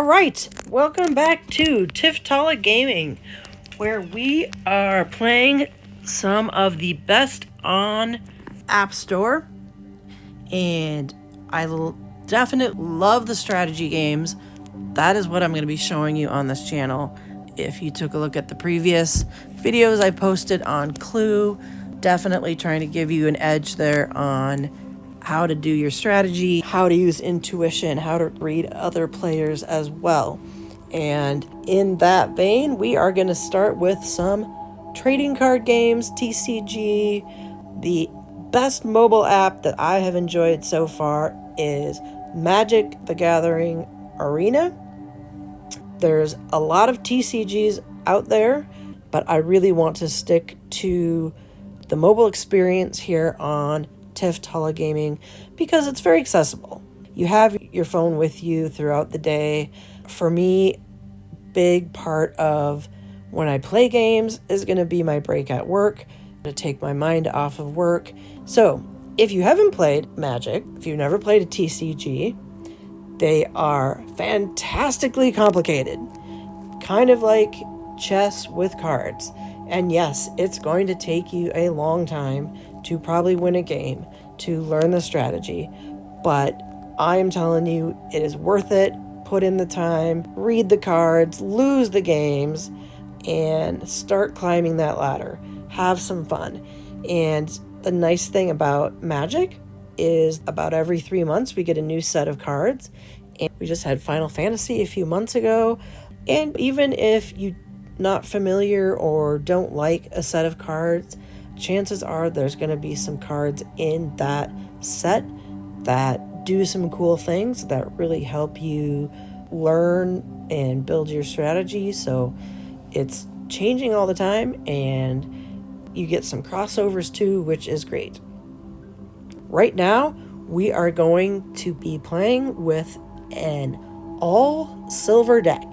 Alright, welcome back to TIFF TALA Gaming, where we are playing some of the best on App Store. And I definitely love the strategy games. That is what I'm going to be showing you on this channel. If you took a look at the previous videos I posted on Clue, definitely trying to give you an edge there on how to do your strategy, how to use intuition, how to read other players as well. And in that vein, we are going to start with some trading card games, TCG. The best mobile app that I have enjoyed so far is Magic: The Gathering Arena. There's a lot of TCGs out there, but I really want to stick to the mobile experience here on TIFF TALA Gaming because it's very accessible. You have your phone with you throughout the day. For me, big part of when I play games is going to be my break at work, to take my mind off of work. So if you haven't played Magic, if you've never played a TCG, they are fantastically complicated, kind of like chess with cards. And yes, it's going to take you a long time to probably win a game, to learn the strategy, but I am telling you, it is worth it. Put in the time, read the cards, lose the games, and start climbing that ladder. Have some fun. And the nice thing about Magic is about every 3 months we get a new set of cards. And we just had Final Fantasy a few months ago. And even if you're not familiar or don't like a set of cards, chances are there's going to be some cards in that set that do some cool things that really help you learn and build your strategy. So it's changing all the time, and you get some crossovers too, which is great. Right now, we are going to be playing with an all silver deck.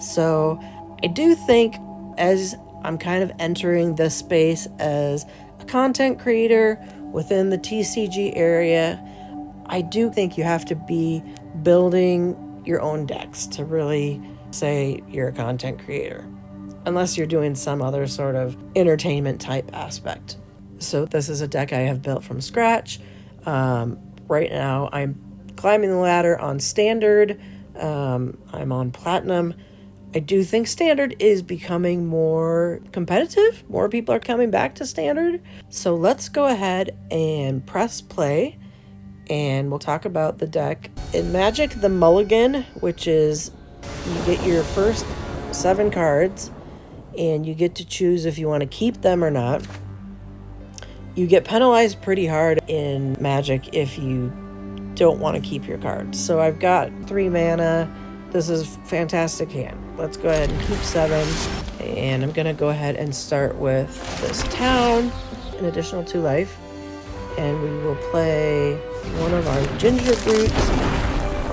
So I do think, as I'm kind of entering this space as a content creator within the TCG area, I do think you have to be building your own decks to really say you're a content creator, unless you're doing some other sort of entertainment type aspect. So this is a deck I have built from scratch. Right now I'm climbing the ladder on standard. I'm on platinum. I do think standard is becoming more competitive. More people are coming back to standard. So let's go ahead and press play, and we'll talk about the deck. In Magic, the mulligan, which is you get your first 7 cards, and you get to choose if you want to keep them or not. You get penalized pretty hard in Magic if you don't want to keep your cards. So I've got 3 mana. This is fantastic hand. Let's go ahead and keep 7. And I'm going to go ahead and start with this town, an additional 2 life. And we will play one of our ginger brutes.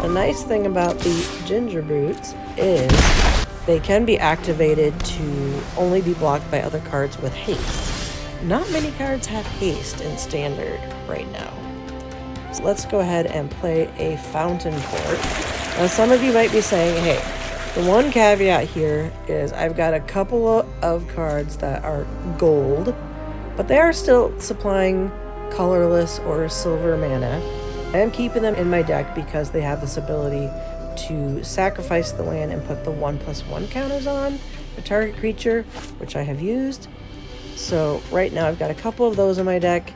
The nice thing about the ginger brutes is they can be activated to only be blocked by other cards with haste. Not many cards have haste in standard right now. So let's go ahead and play a fountain court. Now, some of you might be saying, hey, the one caveat here is I've got a couple of cards that are gold, but they are still supplying colorless or silver mana. I am keeping them in my deck because they have this ability to sacrifice the land and put the 1/1 counters on the target creature, which I have used. So right now I've got a couple of those in my deck.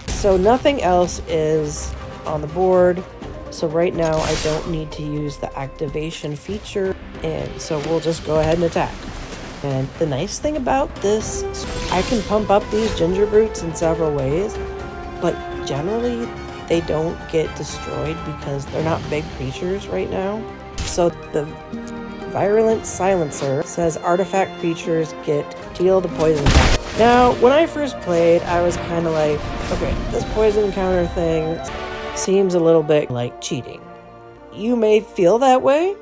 So nothing else is on the board. So right now I don't need to use the activation feature, and so we'll just go ahead and attack. And the nice thing about this, I can pump up these ginger brutes in several ways, but generally they don't get destroyed because they're not big creatures right now. So the Virulent Silencer says artifact creatures deal the poison counter. Now, when I first played, I was kind of like, okay, this poison counter thing seems a little bit like cheating. You may feel that way.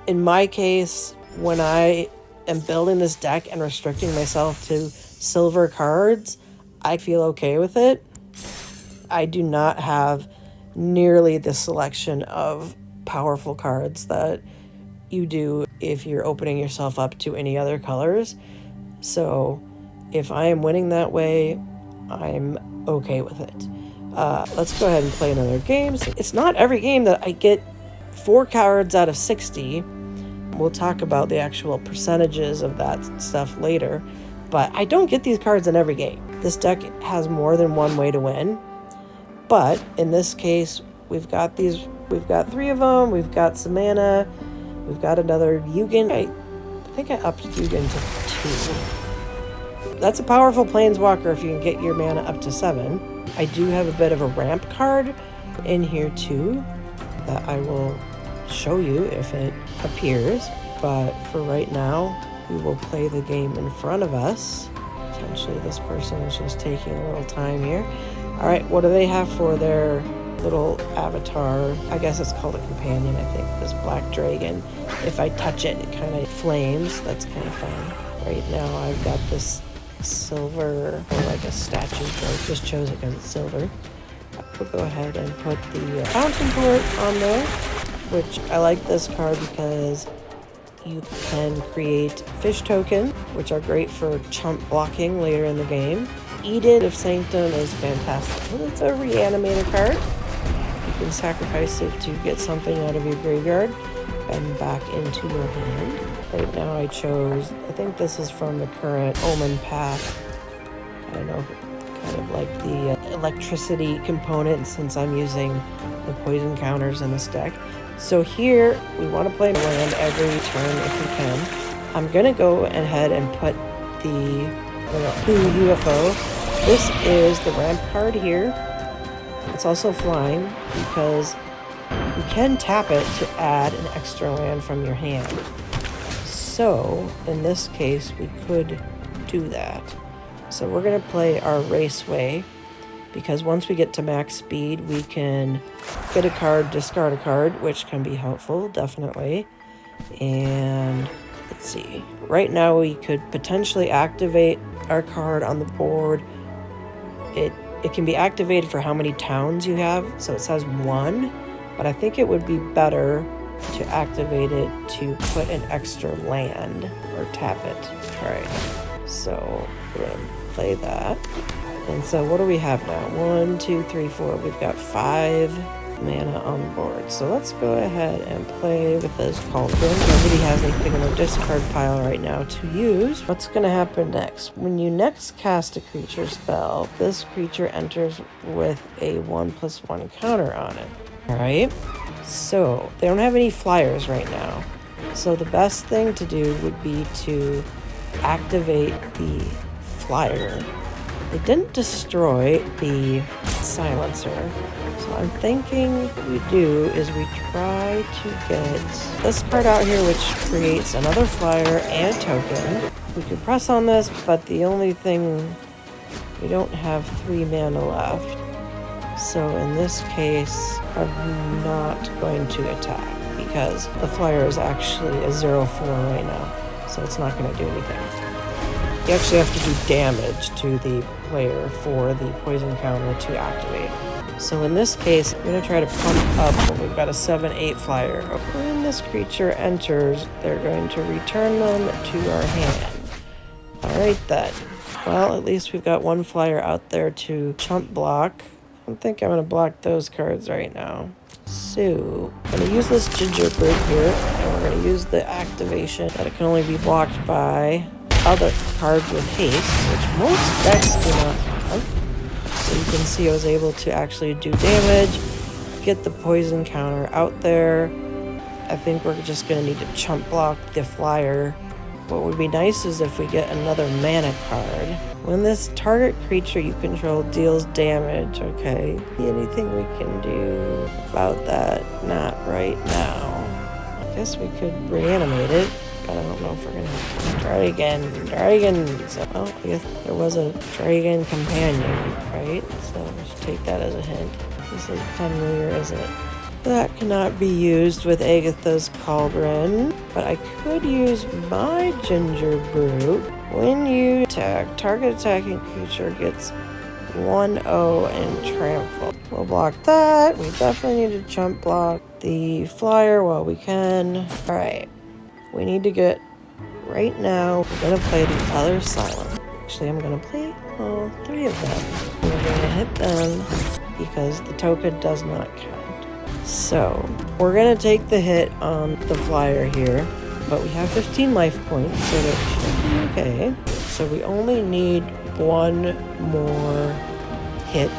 In my case, when I am building this deck and restricting myself to silver cards, I feel okay with it. I do not have nearly the selection of powerful cards that you do if you're opening yourself up to any other colors. So if I am winning that way, I'm okay with it. Let's go ahead and play another game. So it's not every game that I get 4 cards out of 60. We'll talk about the actual percentages of that stuff later. But I don't get these cards in every game. This deck has more than one way to win. But in this case, we've got 3 of them. We've got some mana. We've got another Yugen. I think I upped Yugen to 2. That's a powerful Planeswalker if you can get your mana up to 7. I do have a bit of a ramp card in here too that I will show you if it appears. But for right now, we will play the game in front of us. Potentially this person is just taking a little time here. All right, what do they have for their little avatar? I guess it's called a companion, I think, this black dragon. If I touch it, it kind of flames. That's kind of fun. Right now, I've got this silver, or like a statue. I just chose it because it's silver. We'll go ahead and put the fountain port on there, which I like this card because you can create fish token, which are great for chump blocking later in the game. Eden of Sanctum is fantastic. Well, it's a reanimator card. You can sacrifice it to get something out of your graveyard and back into your hand. Right now I chose, I think this is from the current Omen Path. I don't know, kind of like the electricity component since I'm using the poison counters in this deck. So here, we want to play land every turn if we can. I'm going to go ahead and put the UFO. This is the ramp card here. It's also flying because you can tap it to add an extra land from your hand. So, in this case, we could do that. So we're going to play our Raceway because once we get to max speed, we can get a card, discard a card, which can be helpful, definitely. And let's see. Right now, we could potentially activate our card on the board. It can be activated for how many towns you have. So it says 1, but I think it would be better to activate it to put an extra land or tap it. All right, so we're gonna play that. And so what do we have now? 1, 2, 3, 4. We've got 5 mana on the board. So let's go ahead and play with this cauldron. Nobody has anything in their discard pile right now to use. What's going to happen next? When you next cast a creature spell, this creature enters with a 1/1 counter on it. All right. So they don't have any flyers right now. So the best thing to do would be to activate the flyer. They didn't destroy the silencer. So I'm thinking what we do is we try to get this card out here, which creates another flyer and token. We can press on this, but the only thing, we don't have 3 mana left. So in this case, I'm not going to attack because the flyer is actually a 0/4 right now. So it's not going to do anything. You actually have to do damage to the player for the poison counter to activate. So in this case, I'm going to try to pump up. We've got a 7/8 flyer. When this creature enters, they're going to return them to our hand. Alright then. Well, at least we've got 1 flyer out there to chump block. I don't think I'm going to block those cards right now. So, I'm going to use this gingerbread here, and we're going to use the activation that it can only be blocked by other cards with haste, which most decks do not have. So you can see I was able to actually do damage, get the poison counter out there. I think we're just going to need to chump block the flyer. What would be nice is if we get another mana card. When this target creature you control deals damage, okay, anything we can do about that? Not right now. I guess we could reanimate it, but I don't know if we're going to Dragon. So, well, I guess there was a dragon companion, right? So we should take that as a hint. This is familiar, isn't it? That cannot be used with Agatha's Cauldron, but I could use my Ginger Brew. When you attack, target attacking creature gets 1/0 and trample. We'll block that. We definitely need to chump block the flyer while we can. Alright, we need to get, right now, we're gonna play the other silent. Actually, I'm gonna play all 3 of them. We're gonna hit them because the token does not count. So, we're gonna take the hit on the flyer here, but we have 15 life points, so that should be okay. So we only need 1 more hit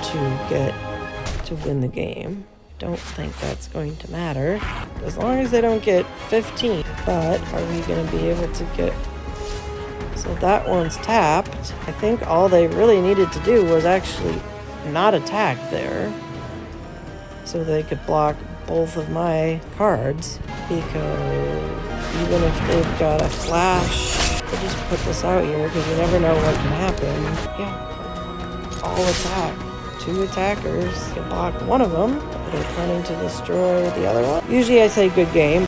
to get to win the game. Don't think that's going to matter as long as they don't get 15. But are we going to be able to get... So that one's tapped. I think all they really needed to do was actually not attack there, so they could block both of my cards, because even if they've got a flash, I'll just put this out here because you never know what can happen. Yeah, all attack. 2 attackers can block one of them. They're planning to destroy the other one. Usually I say good game.